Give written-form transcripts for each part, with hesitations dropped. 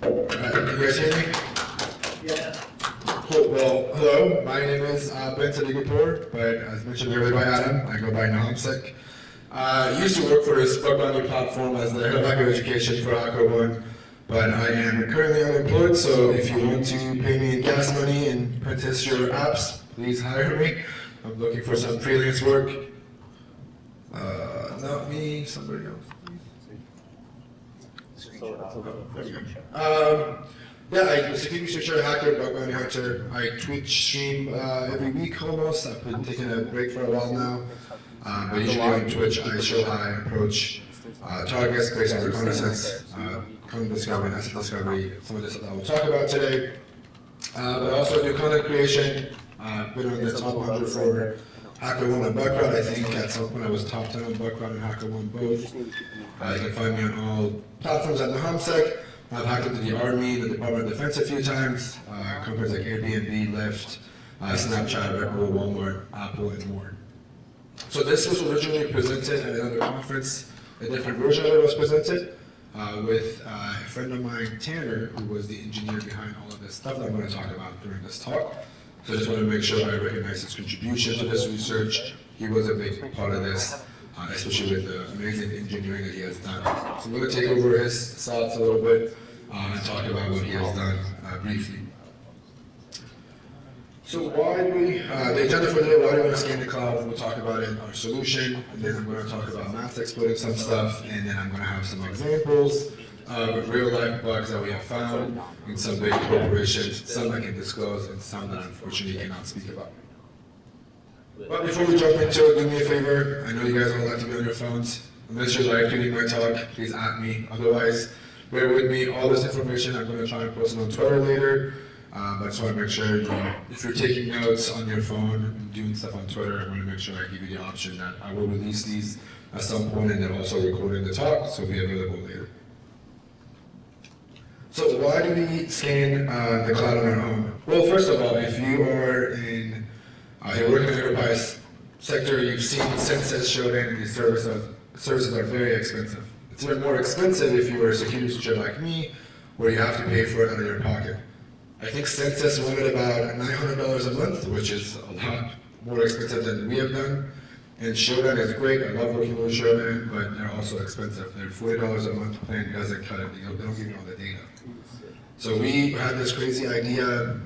Can you guys hear me? Yeah. Cool. Well, hello. My name is Sadeghipour, but as mentioned earlier by Adam, I go by Namsek. I used to work for this bug bounty platform as the head of hacker education for HackerOne, but I am currently unemployed, so if you want to pay me in gas money and print test your apps, please hire me. I'm looking for some freelance work. Not me, somebody else. Yeah, I'm a security researcher, hacker, bug bounty hunter. I Twitch stream every week almost. I've been taking a break for a while now. But usually on Twitch, I show how I approach targets based on reconnaissance, content discovery, asset discovery, some of the stuff that we'll talk about today. But I also do content creation. I've been on the top 100 for HackerOne and Bugcrowd. I think at some point I was top 10 on Bugcrowd and HackerOne both. You can find me on all platforms at the HomSec. I've hacked into the Army, the Department of Defense a few times, companies like Airbnb, Lyft, Snapchat, Red Bull, Walmart, Apple, and more. So this was originally presented at another conference. A different version of it was presented with a friend of mine, Tanner, who was the engineer behind all of this stuff that I'm going to talk about during this talk. So I just want to make sure I recognize his contribution to this research. He was a big part of this, especially with the amazing engineering that he has done. So I'm going to take over his thoughts a little bit and talk about what he has done briefly. So why do we, the agenda for today, why do we want to scan the cloud? We'll talk about it, our solution, and then I'm going to talk about math exploiting some stuff, and then I'm going to have some examples of real life bugs that we have found in some big corporations, some I can disclose, and some that unfortunately cannot speak about. But before we jump into it, do me a favor. I know you guys all like to be on your phones. Unless you like reading my talk, please at me. Otherwise, bear with me. All this information, I'm going to try and post it on Twitter later. But I just want to make sure if you're taking notes on your phone and doing stuff on Twitter, I want to make sure I give you the option that I will release these at some point and then also recording the talk, so it'll be available later. So why do we scan the cloud on our own? Well, first of all, if you are in you work in the enterprise sector, you've seen Census, Shodan, and these services are very expensive. It's even more expensive if you're a security researcher like me, where you have to pay for it out of your pocket. I think Census wanted about $900 a month, which is a lot more expensive than we have done. And Shodan is great. I love working with Shodan, but they're also expensive. They're $40 a month plan doesn't cut it. They don't give you all the data. So we had this crazy idea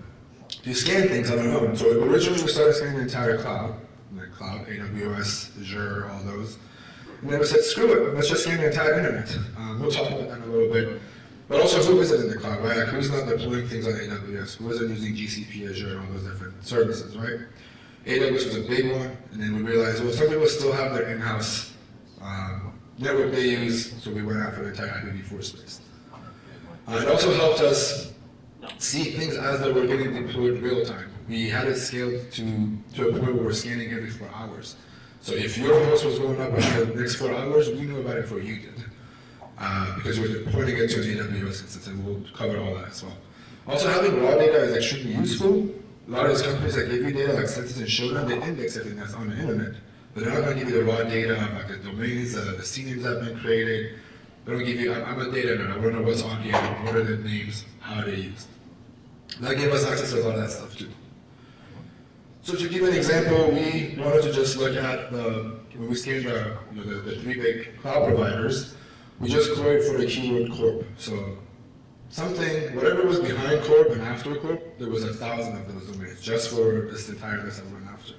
to scan things on our own. So originally we started scanning the entire cloud, like cloud, AWS, Azure, all those. And then we said, screw it, let's just scan the entire internet. We'll talk about that in a little bit. But also, who isn't in the cloud, right? Like, who's not deploying things on AWS? Who isn't using GCP, Azure, and all those different services, right? AWS was a big one, and then we realized, well, some people still have their in-house network they use, so we went after the entire IPv4 space. It also helped us see things as they were getting deployed real time. We had it scaled to a point where we're scanning every 4 hours. So if your host was going up in the next 4 hours, we knew about it before you did. Because we're pointing it to an AWS instance, and we'll cover all that as well. Also, having raw data is extremely useful. A lot of these companies that give you data, like Census and Shodan, they index everything that's on the internet. But they're not going to give you the raw data, like the domains, the CNAMEs that have been created. They don't give you, I'm a data nerd, I want to know what's on here, what are the names, how are they used. That gave us access to a lot of that stuff too. So to give you an example, we wanted to just look at when we scanned the 3 big cloud providers, we just queried for the keyword corp. So something, whatever was behind corp and after corp, there was 1,000 of those domains just for this entire list that we went after.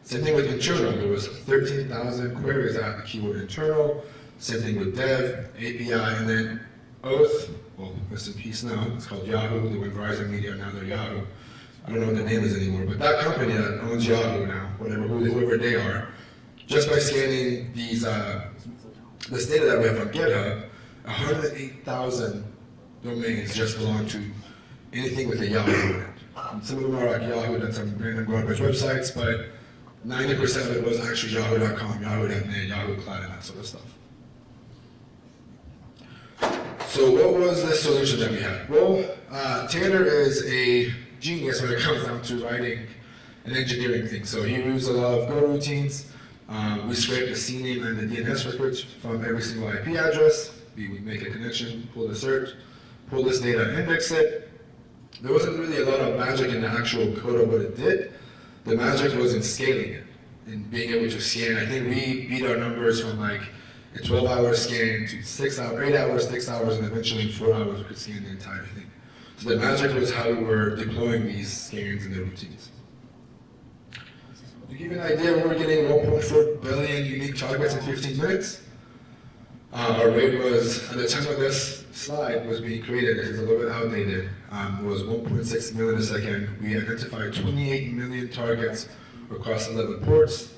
Same thing with internal, there was 13,000 queries that had the keyword internal. Same thing with dev, API, and then Oath, well, rest in peace now, it's called Yahoo, they went Verizon Media, now they're Yahoo. I don't know what the name is anymore, but that company that owns Yahoo now, whoever they are, just by scanning these, this data that we have on GitHub, 108,000 domains just belong to anything with a Yahoo in it. Some of them are like Yahoo and some random garbage websites, but 90% of it was actually Yahoo.com, Yahoo.net, Yahoo Cloud, and that sort of stuff. So what was the solution that we had? Well, Tanner is a genius when it comes down to writing and engineering things. So he used a lot of Go routines. We scrape the CNAME and the DNS records from every single IP address. We would make a connection, pull the cert, pull this data, index it. There wasn't really a lot of magic in the actual code of what it did. The magic was in scaling it, in being able to scan. I think we beat our numbers from like a 12-hour scan to 6 hours, 8 hours, 6 hours, and eventually in 4 hours we could scan the entire thing. So the magic was how we were deploying these scans in the routines. To give you an idea, we were getting 1.4 billion unique targets in 15 minutes. Our rate was, at the time of this slide was being created, it is a little bit outdated, it was 1.6 millisecond. We identified 28 million targets across 11 ports,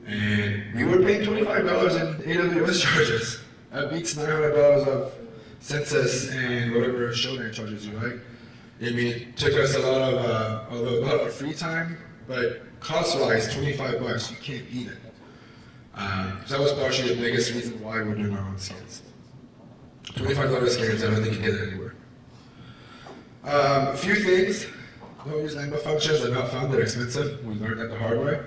and we were paying $25 in AWS charges. That beats $900 of census and whatever Shodan charges you, right? I mean, it took us a lot of free time, but cost-wise, $25, you can't beat it. So that was partially the biggest reason why we're doing our own scans. $25 scans, I don't think you get it anywhere. A few things, don't use lambda functions, they're not fun, they're expensive. We learned that the hard way.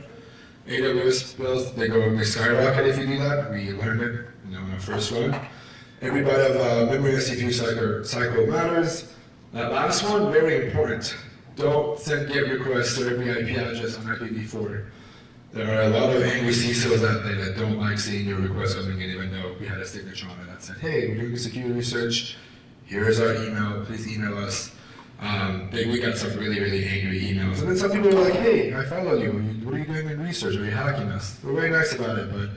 AWS bills, they skyrocket if you do that. We learned it, in our first run. Every byte of memory and CPU cycle matters. That last one, very important. Don't send GET requests to every IP address on IPv4. There are a lot of angry CISOs out there that don't like seeing your request coming in, even though we had a signature on it that said, hey, we're doing security research, here's our email, please email us. We got some really, really angry emails. And then some people were like, hey, I follow you, what are you doing in research? Are you hacking us? We're very nice about it, but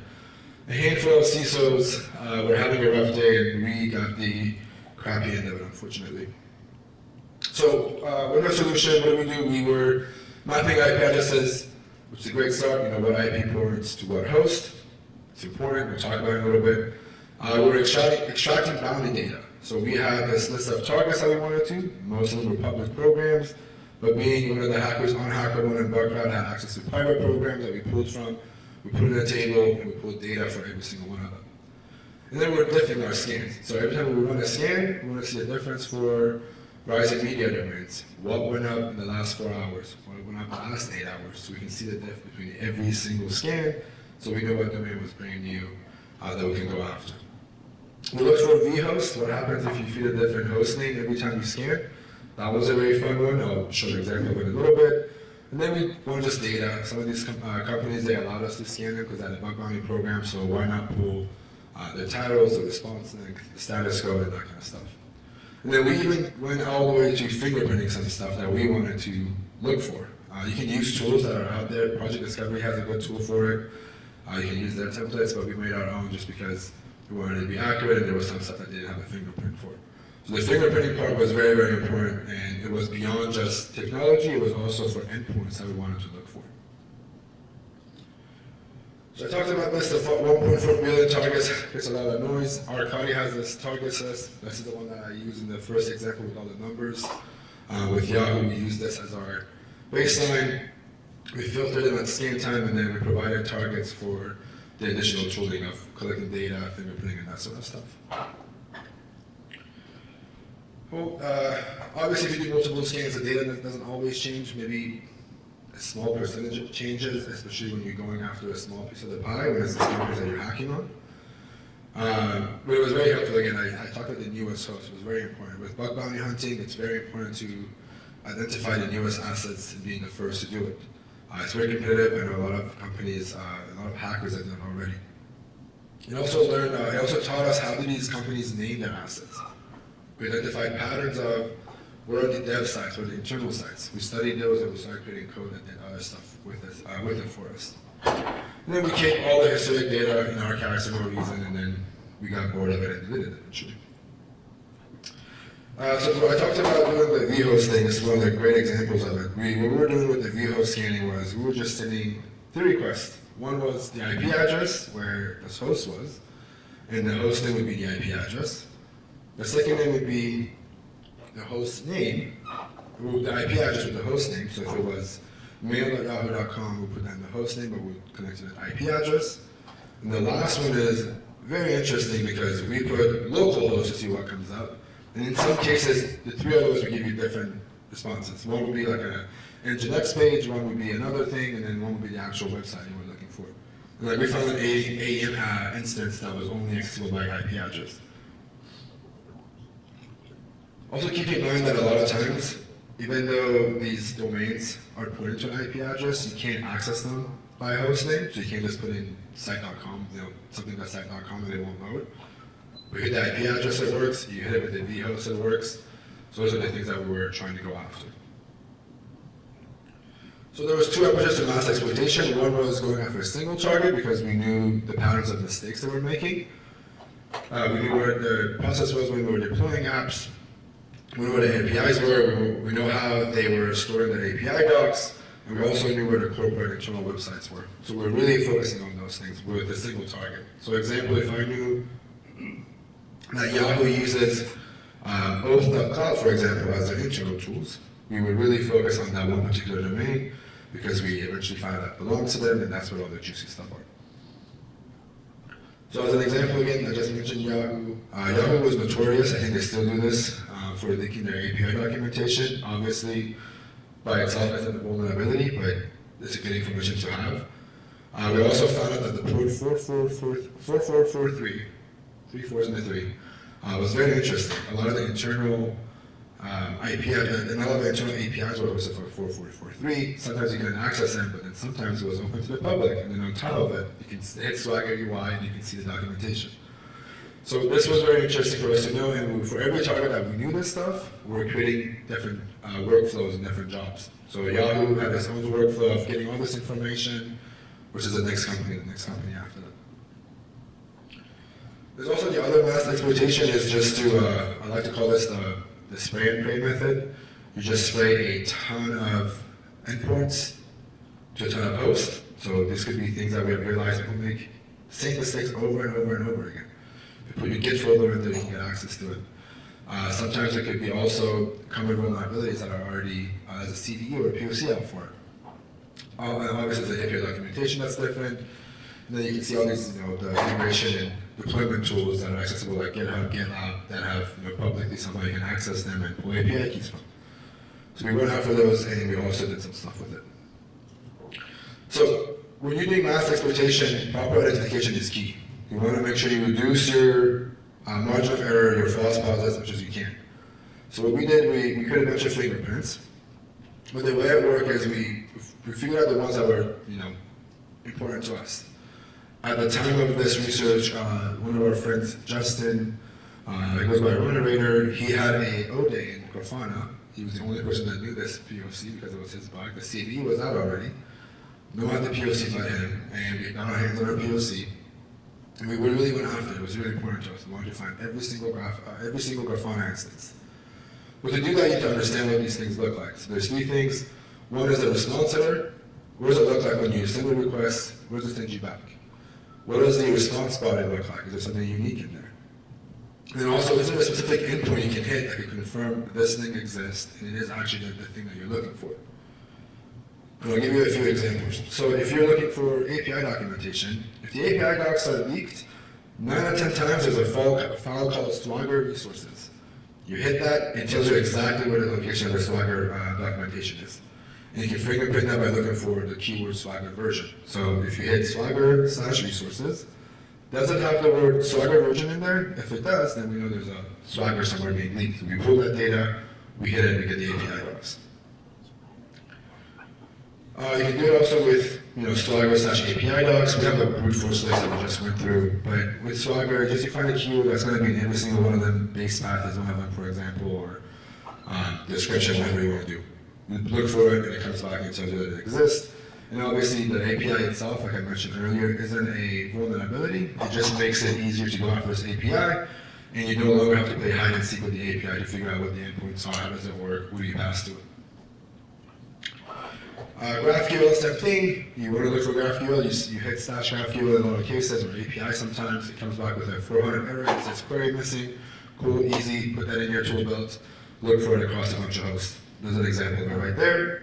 a handful of CISOs were having a rough day, and we got the crappy end of it, unfortunately. So, with our solution, what did we do? We were mapping IP addresses, which is a great start, what IP ports to what host. It's important, we'll talk about it in a little bit. We're extracting bounding data. So we had this list of targets that we wanted to. Most of them were public programs, but being one of the hackers on HackerOne and Bugcrowd had access to private programs that we pulled from. We put it in a table, and we pulled data for every single one of them. And then we're diffing our scans. So every time we run a scan, we want to see a difference for rising media domains. What went up in the last 4 hours? What went up in the last 8 hours? So we can see the difference between every single scan, so we know what domain was brand new that we can go after. We look for a vhost. What happens if you feed a different host name every time you scan? That was a very fun one. I'll show you exactly what in a little bit. And then we want just data. Some of these companies, they allowed us to scan them because they had a bug bounty program, so why not pull their titles, the response link, the status code, and that kind of stuff. And then we even went all the way to fingerprinting some stuff that we wanted to look for. You can use tools that are out there. Project Discovery has a good tool for it. You can use their templates, but we made our own just because we wanted to be accurate, and there was some stuff that didn't have a fingerprint for. So the fingerprinting part was very, very important, and it was beyond just technology, it was also for endpoints that we wanted to look for. So I talked about this, the 1.4 billion targets, gets a lot of noise. Arcadi has this target list. This is the one that I used in the first example with all the numbers. With Yahoo, we used this as our baseline. We filtered them at scan time, and then we provided targets for the additional tooling of collecting data, fingerprinting, and that sort of stuff. Well, obviously, if you do multiple scans, the data doesn't always change. Maybe a small percentage changes, especially when you're going after a small piece of the pie, when it's the servers that you're hacking on. But it was very helpful. Again, I talked about the newest host. It was very important. With bug bounty hunting, it's very important to identify the newest assets and being the first to do it. It's very competitive, and a lot of companies, a lot of hackers have done it already. It also taught us how do these companies name their assets. We identified patterns of where are the dev sites, where are the internal sites. We studied those, and we started creating code that did other stuff with it for us. And then we kept all the historic data in archives for no reason, and then we got bored of it and deleted it eventually. So what I talked about doing the vhost thing, this is one of the great examples of it. What we were doing with the vhost scanning was we were just sending 3 requests. One was the IP address, where this host was, and the host name would be the IP address. The second name would be the host name, the IP address with the host name. So if it was mail.yahoo.com, we'll put that in the host name, but we'll connect to the IP address. And the last one is very interesting because we put localhost to see what comes up. And in some cases, the 3 of those would give you different responses. One would be like an Nginx page, one would be another thing, and then one would be the actual website you were looking for. And like we found an instance that was only accessible by IP address. Also keep in mind that a lot of times, even though these domains are put into an IP address, you can't access them by a host name, so you can't just put in site.com, something.site.com and it won't load. We hit the IP address, it works. You hit it with the vhost, it works. So those are the things that we were trying to go after. So there was two approaches to mass exploitation. One was going after a single target because we knew the patterns of mistakes they were making. We knew where the process was when we were deploying apps. We knew where the APIs were. We know how they were storing their API docs. And we also knew where the corporate internal websites were. So we're really focusing on those things with a single target. So example, if I knew that Yahoo uses Oath.cloud, for example, as their internal tools, we would really focus on that one particular domain because we eventually find that belongs to them and that's where all the juicy stuff are. So as an example again, I just mentioned Yahoo. Yahoo was notorious, I think they still do this, for leaking their API documentation. Obviously, by itself isn't a vulnerability, but it's a good information to have. We also found out that the port 4443, 3 4s and a 3, was very interesting. A lot of the internal and all of the internal APIs were hosted for 4443. Sometimes you can access them, but then sometimes it was open to the public. And then on top of it, you can hit Swagger UI and you can see the documentation. So this was very interesting for us to know, and for every target that we knew this stuff, we were creating different workflows and different jobs. So Yahoo had its own workflow of getting all this information, which is the next company after that. There's also the other mass exploitation is just to, I like to call this the spray and pray method. You just spray a ton of endpoints to a ton of hosts. So this could be things that we have realized people make same mistakes over and over and over again. You put your Git folder in there, you can get access to it. Sometimes it could be also common vulnerabilities that are already as a CVE or a POC out for it. Obviously, there's API documentation that's different. And then you can see all these, the integration and deployment tools that are accessible, like GitHub, GitLab, that have publicly somebody can access them and pull API keys from. So we went after those, and we also did some stuff with it. So when you're doing mass exploitation, proper identification is key. You want to make sure you reduce your margin of error, your false positives as much as you can. So what we did, we created a bunch of fingerprints. But the way it worked is we figured out the ones that were, important to us. At the time of this research, one of our friends, Justin, he goes by Runerator, he had a O-Day in Grafana. He was the only person that knew this POC because it was his bug. The CVE was out already. No one had the POC but him, and we got our hands on our POC. And we really went after it. It was really important to us. We wanted to find every single Grafana instance. But to do that, you have to understand what these things look like. So there's three things. One is the response header. What does it look like when you send a request? What does it send you back? What does the response body look like? Is there something unique in there? And then also, is there a specific endpoint you can hit that can confirm this thing exists and it is actually the thing that you're looking for? And I'll give you a few examples. So if you're looking for API documentation, if the API docs are leaked, 9 out of 10 times there's a file called Swagger resources. You hit that, it tells you exactly where the location of the Swagger documentation is. And you can fingerprint that by looking for the keyword Swagger version. So if you hit Swagger/resources, does it have the word Swagger version in there? If it does, then we know there's a Swagger somewhere being leaked. We pull that data, we hit it, and we get the API docs. You can do it also with Swagger/API docs. We have a brute force list that we just went through. But with Swagger, just you find a keyword that's going to be in every single one of them. Base path is one of them, for example, or description, whatever you want to do. You look for it, and it comes back and tells you that it exists. And obviously, the API itself, like I mentioned earlier, isn't a vulnerability. It just makes it easier to go after this API, and you no longer have to play hide and seek with the API to figure out what the endpoints are, how does it work, who do you pass to it. GraphQL, same thing. You want to look for GraphQL, you hit /GraphQL in a lot of cases, or API sometimes. It comes back with a 400 error, it says query missing. Cool, easy, put that in your tool belt. Look for it across a bunch of hosts. There's an example of it right there.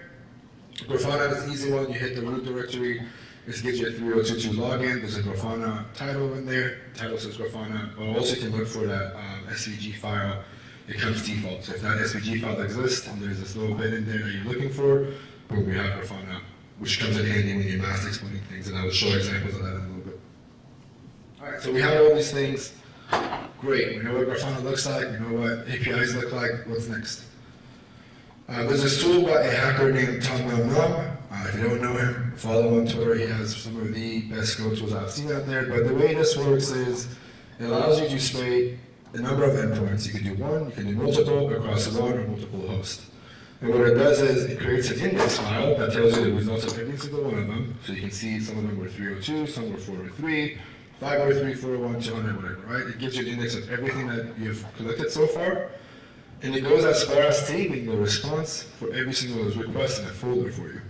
Grafana is an easy one. You hit the root directory. This gives you a 3022 login. There's a Grafana title in there. Title says Grafana. Or also you can look for that SVG file. It comes default. So if that SVG file exists and there's this little bit in there that you're looking for, boom, we have Grafana, which comes in handy when you're mass exploiting things. And I will show examples of that in a little bit. All right, so we have all these things. Great, we know what Grafana looks like, we know what APIs look like, what's next? There's this tool by a hacker named Tom. If you don't know him, follow him on Twitter. He has some of the best code tools I've seen out there. But the way this works is it allows you to spray a number of endpoints. You can do one, you can do multiple across one or multiple hosts. And what it does is it creates an index file that tells you the results of every single one of them. So you can see some of them were 302, some were 403, 503, 401, 200, whatever, right? It gives you an index of everything that you've collected so far. And it goes as far as saving the response for every single of those requests in a folder for you.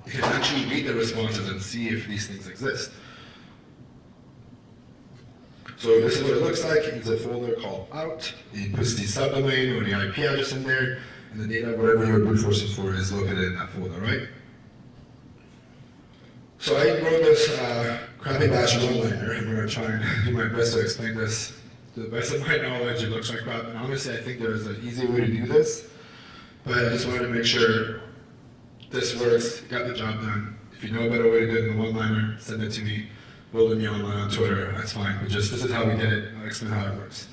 You can actually read the responses and see if these things exist. So this is what it looks like. It's a folder called out. It puts the subdomain or the IP address in there, and the data, whatever you're brute forcing for, is located in that folder, right? So I wrote this crappy bash one-liner. I'm going to try and do my best to explain this. To the best of my knowledge, it looks like crap, and honestly, I think there's an easy way to do this, but I just wanted to make sure this works, got the job done. If you know a better way to do it in the one-liner, send it to me. Bullet me online on Twitter, that's fine, but just this is how we did it, I'll explain how it works.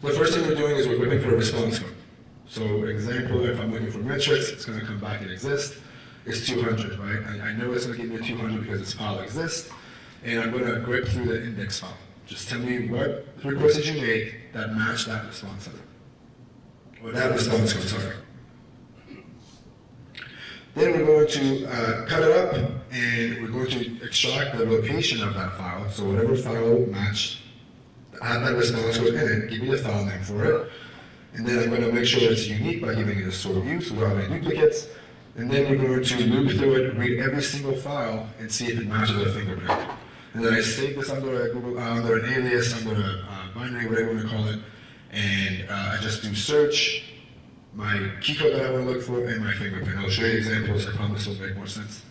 The first thing we're doing is we're looking for a response code. So example, if I'm looking for metrics, it's going to come back, it exists. It's 200, right? I know it's going to give me a 200 because this file exists, and I'm going to grep through the index file. Just tell me what requests did you make that match that response code. Or that response code, sorry. Then we're going to cut it up, and we're going to extract the location of that file. So whatever file matched had that response code in it, give me the file name for it. And then I'm going to make sure it's unique by giving it a sort view so we don't have any duplicates. And then we're going to loop through it, read every single file, and see if it matches a fingerprint. And then I save this under a Google, under an alias, under a binary, whatever you want to call it. And I just do search, my key code that I want to look for, and my fingerprint. I'll show you examples. I promise it'll make more sense.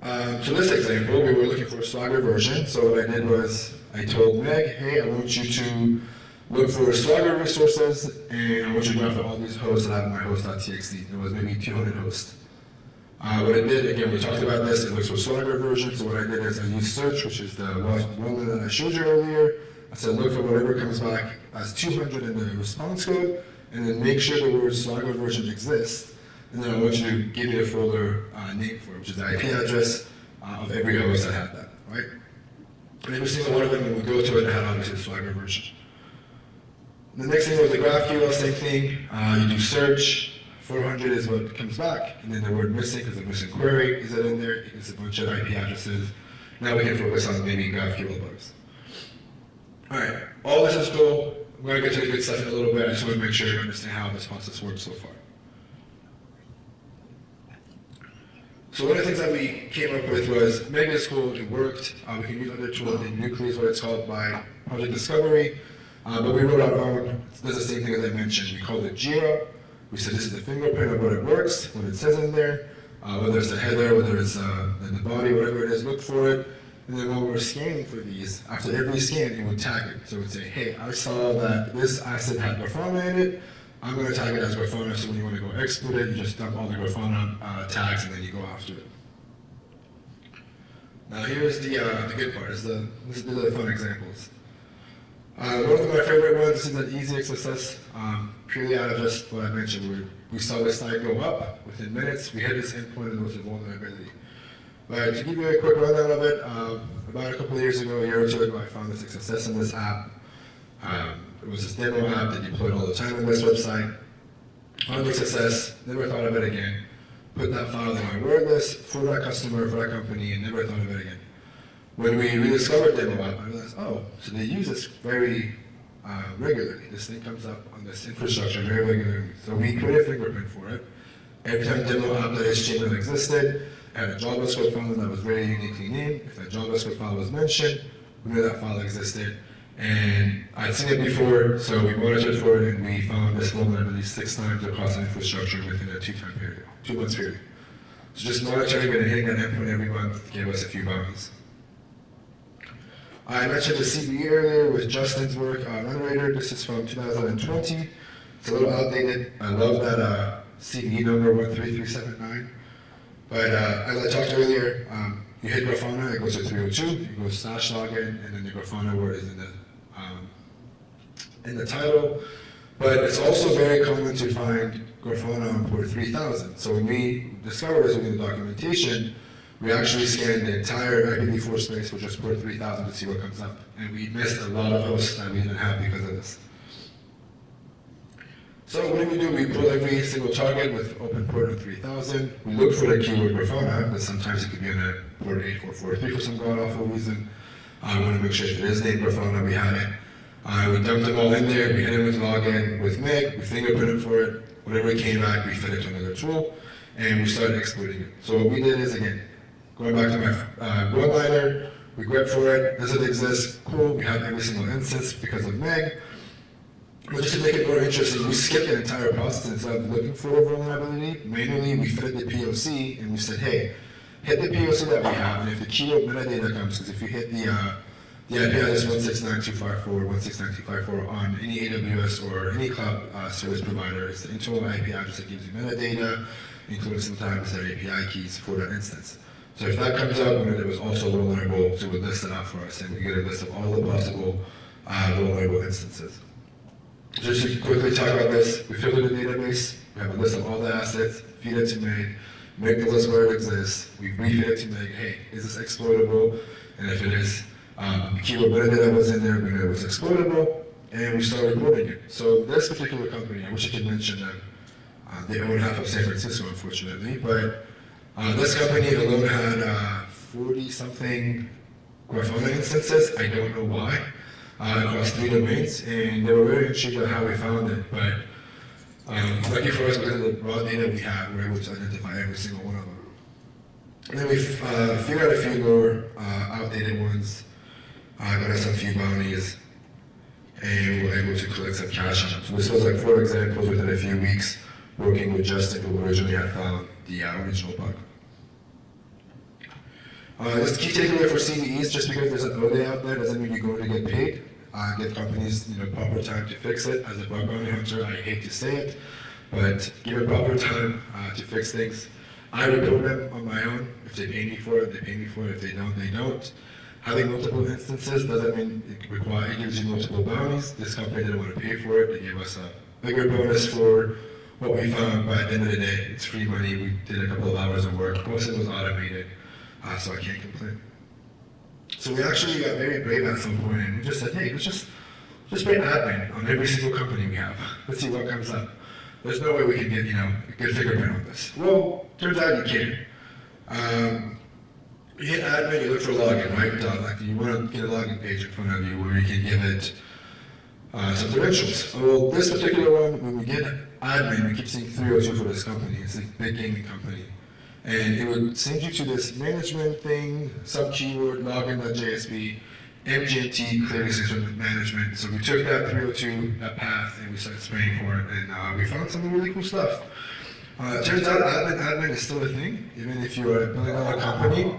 So this example, we were looking for a Swagger version. So what I did was I told Meg, hey, I want you to look for Swagger resources, and I want you to graph all these hosts that I have in my host.txt. There was maybe 200 hosts. What I did, again, we talked about this, it looks for Swagger version. So what I did is I used search, which is the one that I showed you earlier. I said look for whatever comes back as 200 in the response code, and then make sure the word Swagger version exists. And then I want you to give me a folder name for it, which is the IP address of every host that had that, right? And every single one of them, when we go to it, it had obviously the Swagger version. The next thing was the GraphQL, same thing. You do search, 400 is what comes back, and then the word missing, because the missing query is that in there, it's a bunch of IP addresses. Now we can focus on maybe GraphQL bugs. All right, all this is cool. We're going to get to the good stuff in a little bit. I just want to make sure you understand how this process works so far. So one of the things that we came up with was, maybe it's cool, it worked. We can use other tools, the Nucleus, what it's called, by Project Discovery. But we wrote our own, does the same thing as I mentioned. We called it Jira. We said this is the fingerprint of what it works, what it says in there, whether it's the header, whether it's the body, whatever it is, look for it. And then when we're scanning for these, after every scan, it would tag it. So it would say, hey, I saw that this asset had Grafana in it. I'm going to tag it as Grafana, so when you want to go export it, you just dump all the Grafana tags and then you go after it. Now here's the good part. These are the fun examples. One of my favorite ones, this is an easy success, purely out of just what I mentioned. We saw this site go up within minutes. We hit this endpoint and there was a vulnerability. But to give you a quick rundown of it, about a couple of years ago, a year or two ago, I found this success in this app. It was this demo app that deployed all the time on this website. Found the success, never thought of it again. Put that file in my word list for that customer, for that company, and never thought of it again. When we rediscovered demo app, I realized, oh, so they use this very regularly. This thing comes up on this infrastructure very regularly. So we created a fingerprint for it. Every time demo app.html existed, I had a JavaScript file that was very uniquely named. If that JavaScript file was mentioned, we knew that file existed. And I'd seen it before, so we monitored for it, and we found this vulnerability 6 times across the infrastructure within a 2 months period. So just monitoring and hitting that endpoint every month gave us a few bounties. I mentioned the CVE earlier with Justin's work on Untitled. This is from 2020. It's a little outdated. I love that CVE number 13379. But as I talked earlier, You hit Grafana, it goes to 302, you go slash login, and then the Grafana word is in the title. But it's also very common to find Grafana on port 3000. So when we discovered this within the documentation, we actually scanned the entire IPv4 space for just port 3000 to see what comes up. And we missed a lot of hosts that we didn't have because of this. So what do? We pull every single target with open port on 3000. We look for the keyword Grafana, but sometimes it could be on a port 8443 for some god-awful reason. We want to make sure if it is named Grafana, we have it. We dumped them all in there, we hit it with login, with Meg, we fingerprinted for it. Whatever came back, we fed it to another tool, and we started exploiting it. So what we did is, again, going back to my one-liner, we grep for it, does it exist? Cool, we have every single instance because of Meg. But just to make it more interesting, we skipped the entire process instead of looking for a vulnerability. Manually, we fed the POC, and we said, hey, hit the POC that we have, and if the keyword metadata comes, because if you hit the IP address 169.254, 169.254 on any AWS or any cloud service provider, it's the internal IP address that gives you metadata, including sometimes their API keys for that instance. So if that comes up, we know that it was also vulnerable, so we list it out for us, and we get a list of all the possible vulnerable instances. Just to quickly talk about this, we filter the database, we have a list of all the assets, feed it to Meg, make the list where it exists, we brief it to Meg, hey, is this exploitable? And if it is, the keyword metadata was in there, we know it was exploitable, and we started reporting it. So this particular company, I wish I could mention them, they own half of San Francisco, unfortunately, but this company alone had 40-something Grafana instances, I don't know why, across 3 domains, and they were very intrigued at how we found it, but lucky for us, because of the raw data we have, we're able to identify every single one of them. And then we figured out a few more outdated ones, got us a few bounties, and we were able to collect some cash on them. So this was like 4 examples within a few weeks, working with Justin, who originally had found the original bug. This key takeaway for CVEs, just because there's an ODA out there doesn't mean you're going to get paid. Give companies proper time to fix it. As a bug bounty hunter, I hate to say it, but give it proper time to fix things. I report them on my own. If they pay me for it, they pay me for it. If they don't, they don't. Having multiple instances doesn't mean it gives you multiple bounties. This company didn't want to pay for it. They gave us a bigger bonus for what we found. But at the end of the day, it's free money. We did a couple of hours of work. Most of it was automated, so I can't complain. So we actually got very brave at some point, and we just said, hey, let's just write admin on every single company we have. Let's see what comes up. There's no way we can get a good fingerprint on this. Well, turns out you can. You hit admin, you look for login, right? Like you want to get a login page in front of you where you can give it some credentials. Well, this particular one, when we get admin, we keep seeing 302 for this company. It's a big gaming company. And it would send you to this management thing, sub-keyword, login.jsp, MGMT, clearing system management. So we took that 302, that path, and we started spraying for it, and we found some really cool stuff. It turns out admin is still a thing, even if you're a billion-dollar company.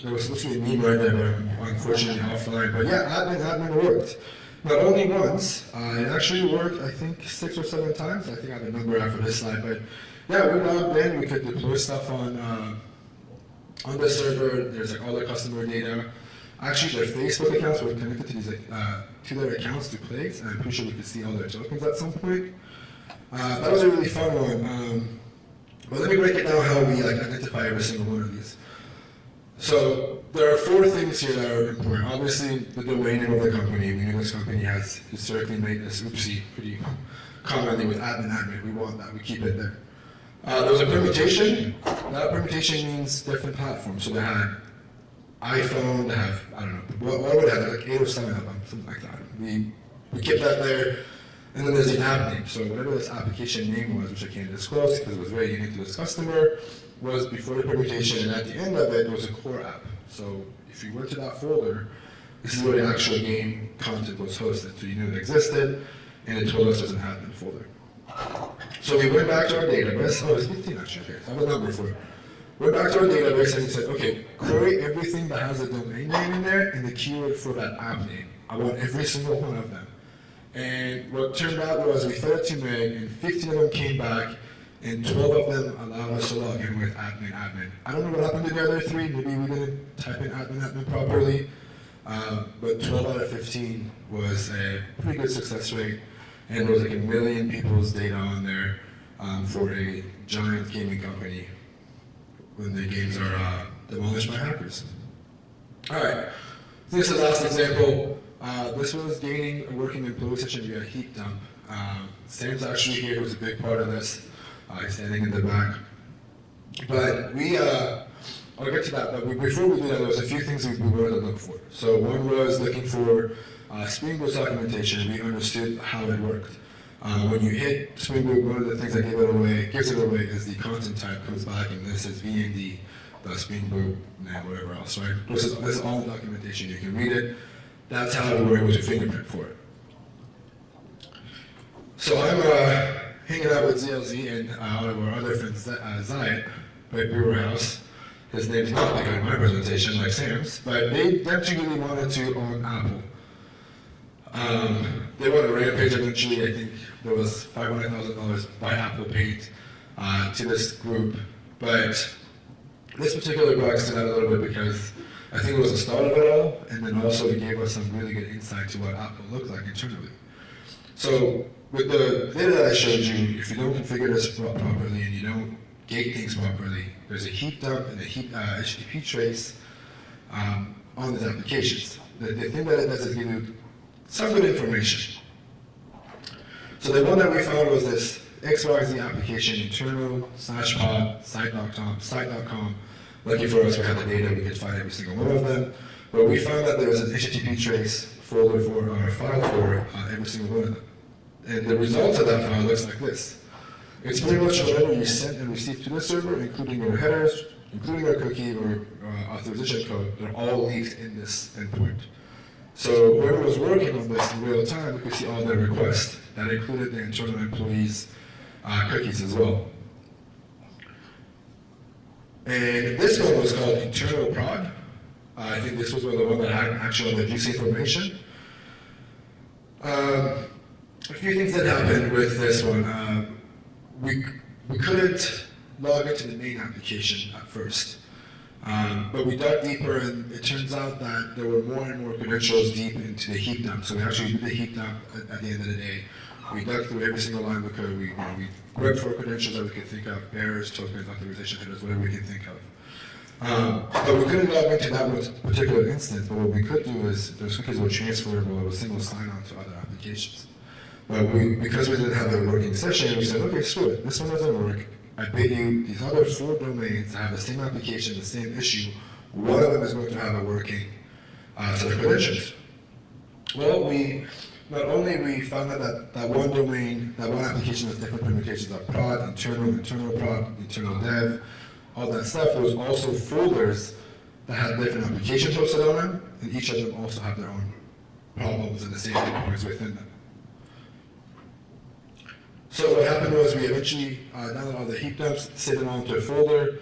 There was supposed to be a meme right there, but unfortunately offline. But yeah, admin worked. Not only once, it actually worked, I think, 6 or 7 times. I think I have a number after this slide, but yeah, we logged in, we could deploy stuff on the server. There's like all the customer data. Actually, their Facebook accounts were connected to these to their accounts to plays, and I'm pretty sure we could see all their tokens at some point. That was a really fun one. But let me break it down how we identify every single one of these. So there are 4 things here that are important. Obviously, the domain name of the company. We know this company has historically made this oopsie pretty commonly with admin. We want that. We keep it there. There was a permutation. That permutation means different platforms. So they had iPhone, they have, I don't know, what would have, like 8 or 7 of them, something like that. We kept that there. And then there's the app name. So whatever this application name was, which I can't disclose because it was very unique to this customer, was before the permutation, and at the end of it was a core app. So if you went to that folder, this is where the actual game content was hosted. So you knew it existed, and it told us there's an admin folder. So we went back to our database. Oh, it's 15 actually. Okay, I have a number for it. Went back to our database and we said, okay, query everything that has a domain name in there and the keyword for that app name. I want every single one of them. And what turned out was we fed it to Meg, and 15 of them came back, and 12 of them allow us to log in with admin. I don't know what happened to the other 3, maybe we didn't type in admin properly, but 12 out of 15 was a pretty good success rate, and there was like 1 million people's data on there for a giant gaming company when the games are demolished by hackers. Alright, this is the last example. This was gaining a working employee session via Heapdump. Sam's actually here, who's a big part of this. He's standing in the back. But I'll get to that, but before we do that, there was a few things we wanted to look for. So one was looking for Spring Boot documentation. We understood how it worked. When you hit Spring Boot, one of the things that gives it away is the content type comes back, and this is VND, the Spring Boot, and whatever else, right? This is all the documentation. You can read it. That's how we were able to fingerprint for it. So I'm hanging out with ZLZ and our other friend Zayed at Brewer House. His name's not like in my presentation like Sam's, but them two really wanted to own Apple. They went on a rampage eventually. I think there was $500,000 by Apple paid to this group, but this particular blog stood out a little bit because I think it was the start of it all, and then also it gave us some really good insight to what Apple looked like internally. So with the data that I showed you, if you don't configure this properly and you don't gate things properly, there's a heap dump and a HTTP trace on these applications. The thing that it does is give you some good information. So the one that we found was this XYZ application, internal /pod, site.com. Lucky for us, we had the data, we could find every single one of them. But we found that there was an HTTP trace folder for, or a file for every single one of them. And the results of that file looks like this. It's pretty much whatever you sent and received to the server, including your headers, including our cookie or authorization code. They're all leaked in this endpoint. So whoever was working on this in real time, we could see all their requests. That included the internal employees' cookies as well. And this one was called internal prod. I think this was the one that had actually the juicy information. A few things that happened with this one. We couldn't log into the main application at first. But we dug deeper, and it turns out that there were more and more credentials deep into the heap dump. So we actually did the heap dump at the end of the day. We dug through every single line we could. We grabbed for credentials that we could think of, errors, tokens, authorization headers, whatever we could think of. But we couldn't log into that one particular instance. But what we could do is those cookies were transferable with a single sign-on to other applications. But because we didn't have a working session, we said, okay, screw it. This one doesn't work. I bet you these other 4 domains have the same application, the same issue. One of them is going to have a working set of credentials. Well, not only we found out that one domain, that one application has different permutations of prod, internal prod, internal dev, all that stuff. There was also folders that had different applications hosted on them, and each of them also have their own problems and the same endpoints within them. So what happened was we eventually downloaded all the heap dumps, set them onto a folder,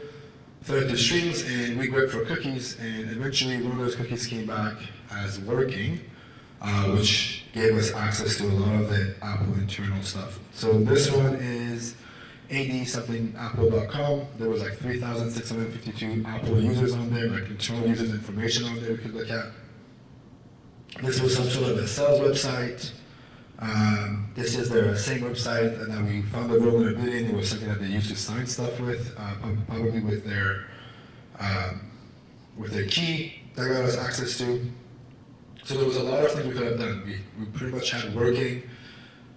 fed it to strings, and we grabbed for cookies, and eventually one of those cookies came back as working, which gave us access to a lot of the Apple internal stuff. So this one is ad-something-apple.com. There was like 3,652 Apple users on there, like internal users information on there we could look at. This was some sort of a sales website. This is their same website that we found the vulnerability in. It was something that they used to sign stuff with, probably with their key that got us access to. So there was a lot of things we could have done. We pretty much had working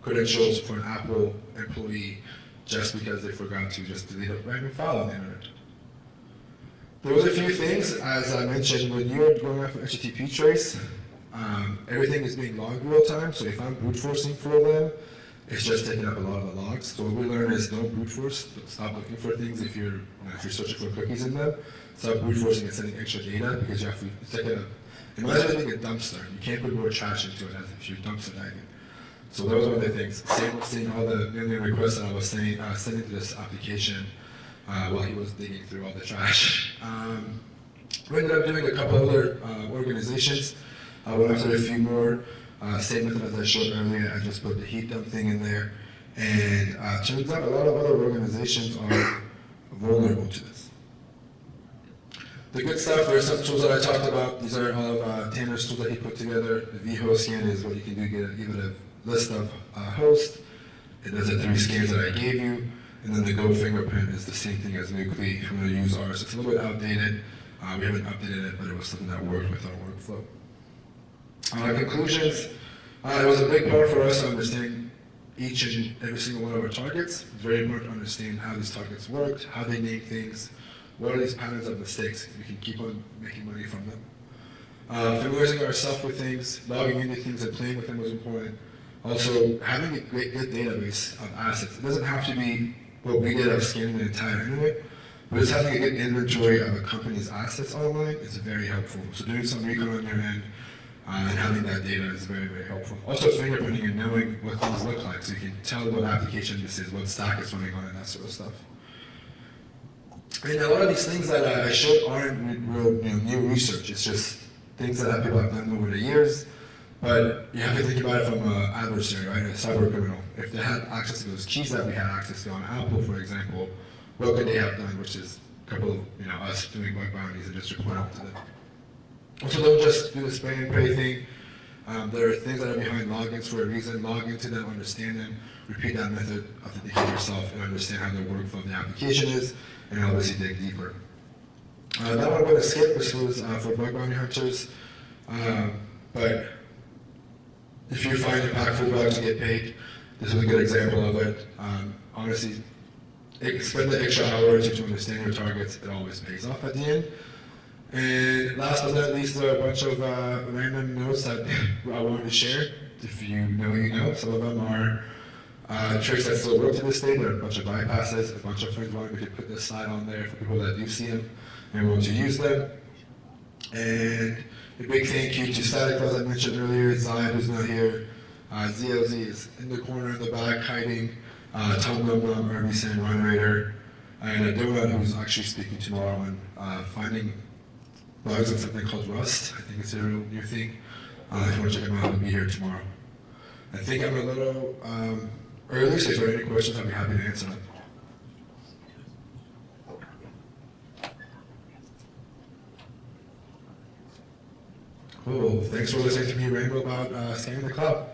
credentials for an Apple employee just because they forgot to just delete a random file on the internet. There was a few things, as I mentioned, when you're going after HTTP trace, everything is being logged real time, so if I'm brute forcing for them, it's just taking up a lot of the logs. So what we learned is don't brute force, stop looking for things if you're searching for cookies in them. Stop brute forcing and sending extra data because you have to, it's like imagine it being a dumpster. You can't put more trash into it as if you're dumpster diving. So that was one of the things. Seeing all the million requests that I was sending to this application while he was digging through all the trash. We ended up doing a couple other organizations. I went after a few more. Same method as I showed earlier. I just put the heap dump thing in there. And turns out a lot of other organizations are vulnerable to this. The good stuff, there are some tools that I talked about. These are all of Tanner's tools that he put together. The vHost scan is what you can do, give it a list of hosts. It does the 3 scans that I gave you. And then the Go fingerprint is the same thing as Nuclei if you want to use ours. It's a little bit outdated. We haven't updated it, but it was something that worked with our workflow. Conclusions, it was a big part for us understanding each and every single one of our targets. It's very important to understand how these targets worked, how they name things, what are these patterns of mistakes. We can keep on making money from them. Familiarizing ourselves with things, logging into things and playing with them was important. Also, having a good database of assets. It doesn't have to be what we did of scanning the entire internet, but just having a good inventory of a company's assets online is very helpful. So doing some recon on your end and having that data is very, very helpful. Also fingerprinting and knowing what things look like, so you can tell what application this is, what stack it's running on, and that sort of stuff. And a lot of these things that I showed aren't real new research. It's just things that people have done over the years. But you have to think about it from an adversary, right? A cyber criminal. If they had access to those keys that we had access to on Apple, for example, what could they have done? Which is a couple of us doing bug bounties and just report out to them. Also, don't just do the spray and pray thing. There are things that are behind logins for a reason. Log into them, understand them, repeat that method, authenticate yourself, and understand how the workflow of the application is, and obviously dig deeper. That one I'm going to skip. This was for bug bounty hunters. But if you find impactful bugs to get paid, this is a good example of it. Honestly, spend the extra hour or two to understand your targets. It always pays off at the end. And last but not least, there are a bunch of random notes that I wanted to share. If you know, you know. Some of them are tricks that still work to this day. There are a bunch of bypasses. A bunch of friends wanted me to put this slide on there for people that do see them and want to use them. And a big thank you to Sadeghipour, as I mentioned earlier, Zion, who's not here. ZLZ is in the corner in the back hiding. Tom Num, RBC and Run Raider. And Donut, who's actually speaking tomorrow on finding bugs on something called Rust. I think it's a real new thing. If you want to check them out, I'll be here tomorrow. I think I'm a little early, so if there are any questions, I'll be happy to answer them. Cool. Thanks for listening to me ramble about scanning the cloud.